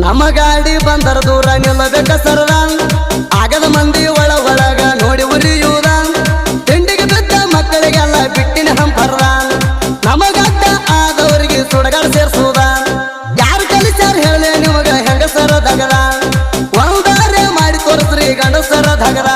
ನಮ್ಮ ಗಾಡಿ ಬಂದರ ದೂರ ನಿಲ್ಲಬೇಕ ಸರದ ಆಗದ ಮಂದಿ ಒಳಗ ನೋಡಿ ಉರಿಯುವುದ ತಿಂಡಿಗೆ ಬಿದ್ದ ಮಕ್ಕಳಿಗೆಲ್ಲ ಬಿಟ್ಟಿನ ಹಂಪರ್ದ ನಮಗಡ್ಡ ಆದವರಿಗೆ ಸುಡಗಾಡ ಸೇರ್ಸುವುದ ಯಾರು ಕಲಿಸ್ಯಾರ ಹೇಳಿ ನಿಮಗ ಹೆಂಗಸರ ದಗದ ಒಂದಾರೆ ಮಾಡಿ ತೋರಿಸ್ರಿ ಗಂಡಸರ ದಗದ